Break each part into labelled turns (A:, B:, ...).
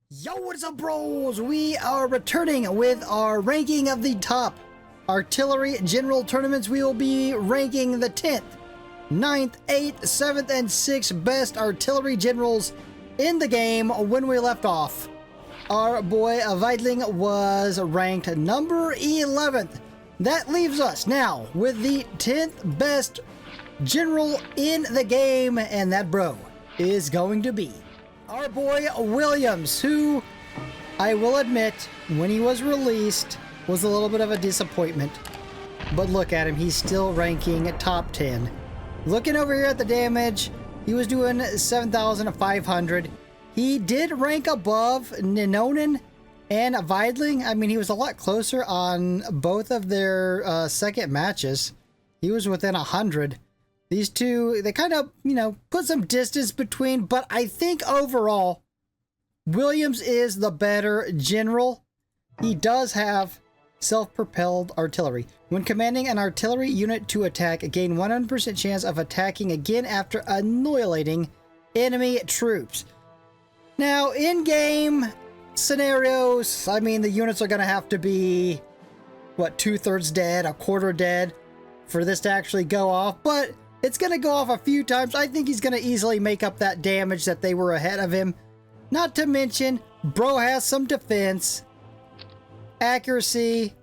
A: Yo, what's up, bros? We are returning with our ranking of the top artillery general tournaments. We will be ranking the 10th, 9th, 8th, 7th, and 6th best artillery generals in the game. When we left off, our boy Weidling was ranked number 11th. That leaves us now with the 10th best general in the game, and that bro is going to be our boy Williams, who I will admit, when he was released, was a little bit of a disappointment. But look at him, he's still ranking top 10. Looking over here at the damage, he was doing 7,500. He did rank above Ninonen and Weidling. I mean, he was a lot closer on both of their second matches. He was within 100. These two, they kind of, put some distance between, but I think overall, Williams is the better general. He does have self-propelled artillery. When commanding an artillery unit to attack, gain 100% chance of attacking again after annihilating enemy troops. Now, in-game scenarios, I mean, the units are going to have to be, what, 2/3 dead, a quarter dead for this to actually go off, but it's going to go off a few times. I think he's going to easily make up that damage that they were ahead of him. Not to mention, bro has some defense, accuracy,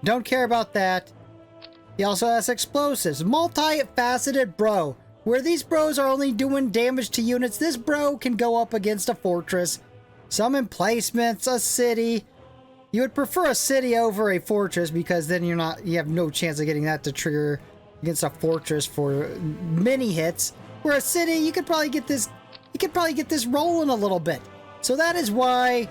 A: don't care about that. He also has explosives. Multifaceted bro. Where these bros are only doing damage to units, this bro can go up against a fortress, some emplacements, a city. You would prefer a city over a fortress because then you have no chance of getting that to trigger against a fortress for many hits. Where a city, you could probably get this rolling a little bit. So that is why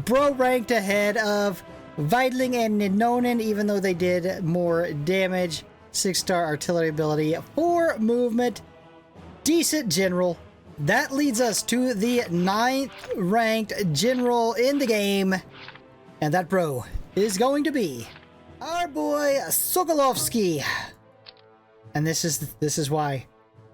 A: bro ranked ahead of Weidling and Ninonen, even though they did more damage. 6-star artillery ability, 4 movement, decent general. That leads us to the 9th ranked general in the game, and that bro is going to be our boy Sokolovsky. And this is why.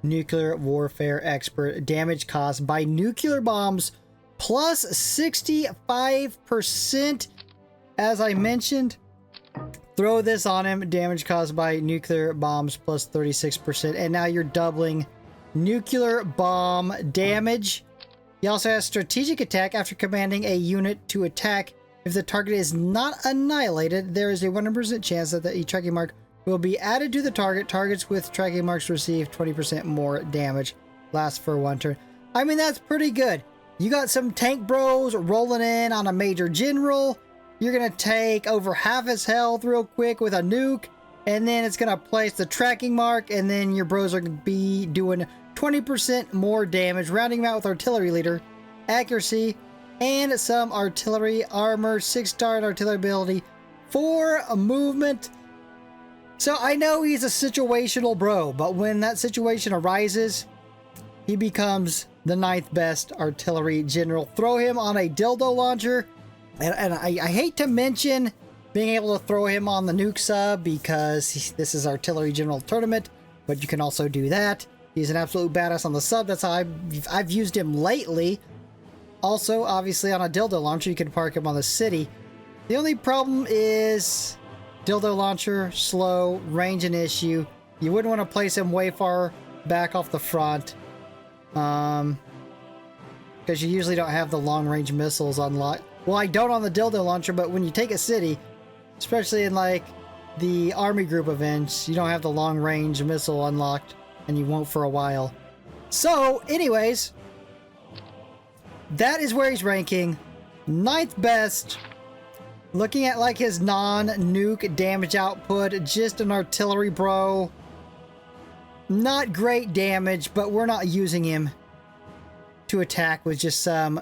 A: Nuclear warfare expert, damage caused by nuclear bombs plus 65%. As I mentioned, throw this on him, damage caused by nuclear bombs plus 36%. And now you're doubling nuclear bomb damage. He also has strategic attack. After commanding a unit to attack, if the target is not annihilated, there is a 100% chance that the tracking mark will be added to the target. Targets with tracking marks receive 20% more damage. Lasts for 1 turn. I mean, that's pretty good. You got some tank bros rolling in on a major general. You're going to take over half his health real quick with a nuke. And then it's going to place the tracking mark. And then your bros are going to be doing 20% more damage. Rounding him out with artillery leader, accuracy, and some artillery armor. 6-star artillery ability, 4 movement. So I know he's a situational bro, but when that situation arises, he becomes the 9th best artillery general. Throw him on a dildo launcher. And I hate to mention being able to throw him on the nuke sub because this is artillery general tournament, but you can also do that. He's an absolute badass on the sub. That's how I've used him lately. Also, obviously on a dildo launcher, you can park him on the city. The only problem is dildo launcher, slow, range an issue. You wouldn't want to place him way far back off the front. Because you usually don't have the long range missiles unlocked. Well, I don't on the dildo launcher, but when you take a city, especially in like the army group events, you don't have the long range missile unlocked, and you won't for a while. So, anyways, that is where he's ranking. 9th best. Looking at like his non-nuke damage output, just an artillery bro. Not great damage, but we're not using him to attack with just some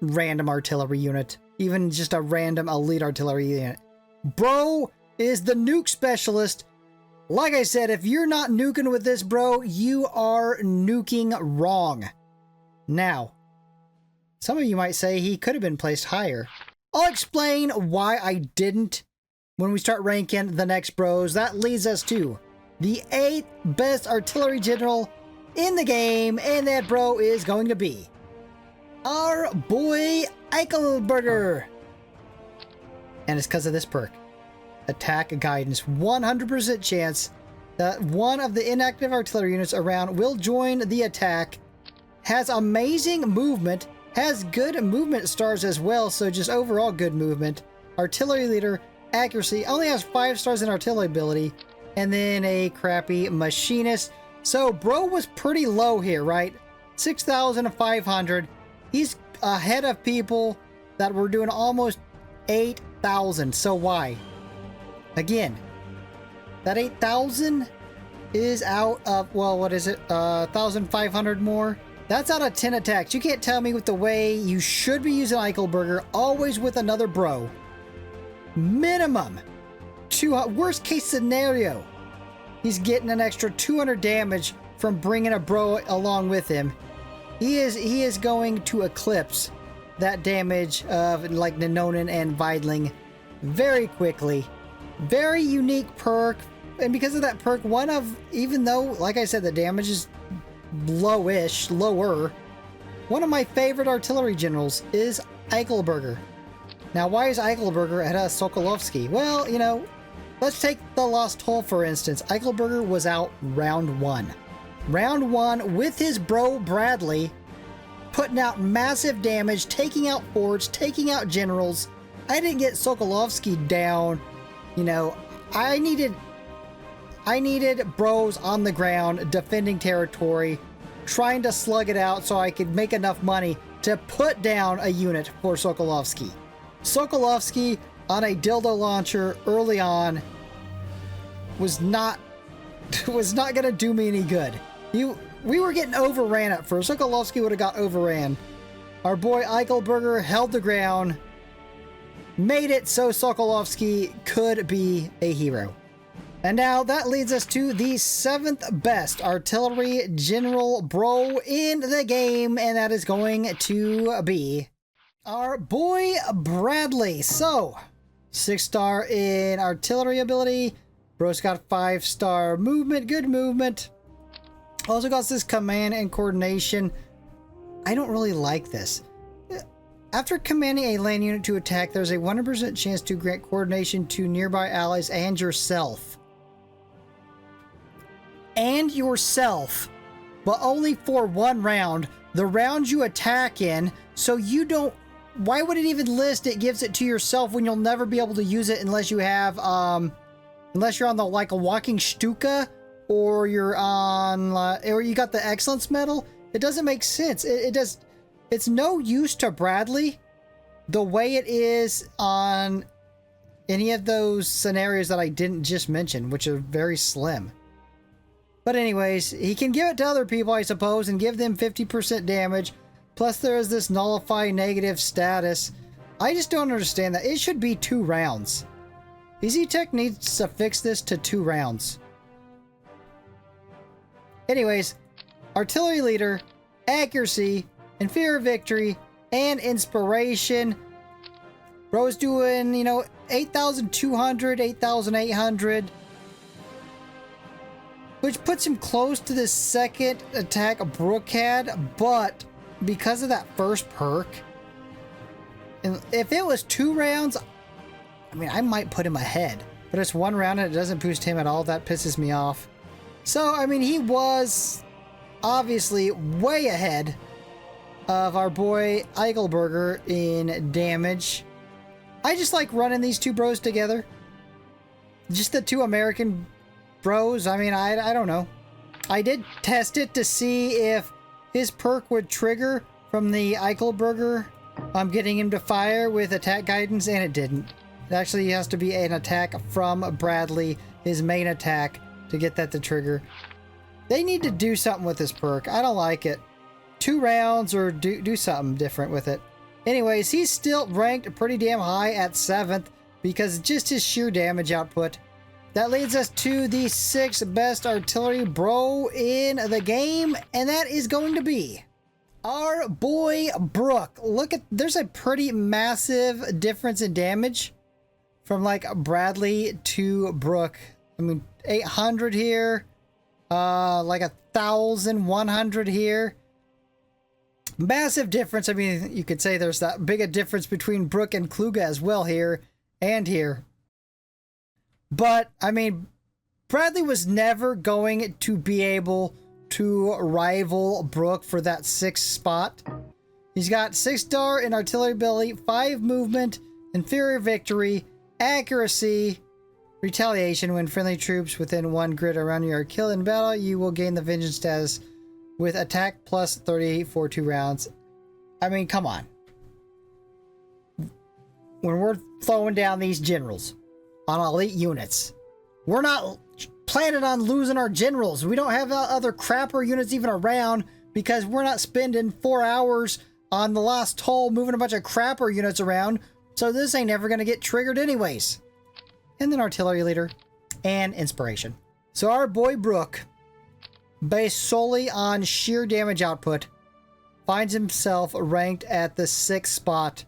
A: random artillery unit. Even just a random elite artillery unit. Bro is the nuke specialist. Like I said, if you're not nuking with this bro, you are nuking wrong. Now, some of you might say he could have been placed higher. I'll explain why I didn't when we start ranking the next bros. That leads us to the 8th best artillery general in the game, and that bro is going to be our boy Eichelberger. And it's because of this perk. Attack guidance. 100% chance that one of the inactive artillery units around will join the attack. Has amazing movement. Has good movement stars as well, so just overall good movement. Artillery leader, accuracy, only has 5 stars in artillery ability. And then a crappy machinist. So bro was pretty low here, right? 6,500. He's ahead of people that were doing almost 8,000. So why? Again, that 8,000 is out of, well, what is it? 1,500 more. That's out of 10 attacks. You can't tell me with the way you should be using Eichelberger, always with another bro. Minimum. Worst case scenario, he's getting an extra 200 damage from bringing a bro along with him. He is going to eclipse that damage of like Nanonin and Weidling very quickly. Very unique perk, and because of that perk, even though, like I said, the damage is lower, one of my favorite artillery generals is Eichelberger. Now, why is Eichelberger ahead of Sokolovsky? Well, you know, let's take the Lost Hole for instance. Eichelberger was out round 1. Round 1 with his bro Bradley, putting out massive damage, taking out forts, taking out generals. I didn't get Sokolovsky down. You know, I needed bros on the ground defending territory, trying to slug it out so I could make enough money to put down a unit for Sokolovsky. Sokolovsky on a dildo launcher early on was not going to do me any good. We were getting overran at first. Sokolovsky would have got overran. Our boy Eichelberger held the ground, made it so Sokolovsky could be a hero. And now that leads us to the 7th best artillery general bro in the game, and that is going to be our boy Bradley. So, 6-star in artillery ability. Bro's got 5-star movement, good movement. Also got this command and coordination. I don't really like this. After commanding a land unit to attack, there's a 100% chance to grant coordination to nearby allies and yourself. And yourself, but only for 1 round. The round you attack in, so you don't... Why would it even list it gives it to yourself when you'll never be able to use it unless you have, unless you're on the, like, a walking Stuka, or you're on, or you got the Excellence Medal? It doesn't make sense. It's no use to Bradley the way it is on any of those scenarios that I didn't just mention, which are very slim. But anyways, he can give it to other people, I suppose, and give them 50% damage. Plus there is this nullify negative status. I just don't understand that. It should be 2 rounds. EasyTech needs to fix this to 2 rounds. Anyways, artillery leader, accuracy, and fear of victory, and inspiration. Bro's doing, you know, 8,200, 8,800. Which puts him close to the 2nd attack Brooke had, but because of that first perk, and if it was 2 rounds, I mean, I might put him ahead. But it's 1 round and it doesn't boost him at all. That pisses me off. So, I mean, he was obviously way ahead of our boy Eichelberger in damage. I just like running these 2 bros together. Just the 2 American bros. I mean, I don't know. I did test it to see if his perk would trigger from the Eichelberger. I'm getting him to fire with attack guidance, and it didn't. It actually has to be an attack from Bradley, his main attack, to get that to trigger. They need to do something with this perk. I don't like it. 2 rounds or do something different with it. Anyways, he's still ranked pretty damn high at 7th because just his sheer damage output. That leads us to the 6th best artillery bro in the game, and that is going to be our boy Brooke. Look at, there's a pretty massive difference in damage from like Bradley to Brooke. I mean, 800 here, like 1,100 here. Massive difference. I mean, you could say there's that big a difference between Brooke and Kluge as well here and here. But, I mean, Bradley was never going to be able to rival Brooke for that 6th spot. He's got 6-star in artillery ability, 5 movement, inferior victory, accuracy, retaliation. When friendly troops within 1 grid around you are killed in battle, you will gain the vengeance status with attack plus 30 for 2 rounds. I mean, come on. When we're throwing down these generals on elite units, we're not planning on losing our generals. We don't have other crapper units even around because we're not spending 4 hours on the last toll moving a bunch of crapper units around. So this ain't ever going to get triggered anyways. And then artillery leader and inspiration. So our boy Brooke, based solely on sheer damage output, finds himself ranked at the 6th spot.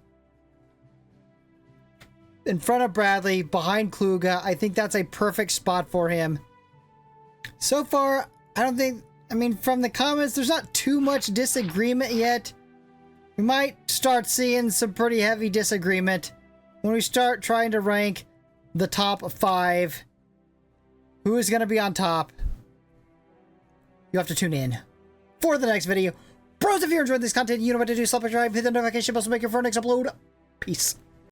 A: In front of Bradley, behind Kluge. I think that's a perfect spot for him. So far, I don't think, I mean, from the comments, there's not too much disagreement yet. We might start seeing some pretty heavy disagreement when we start trying to rank the top 5. Who is going to be on top? You have to tune in for the next video. Bros, if you're enjoying this content, you know what to do. Subscribe, hit the notification bell so make your for next upload. Peace.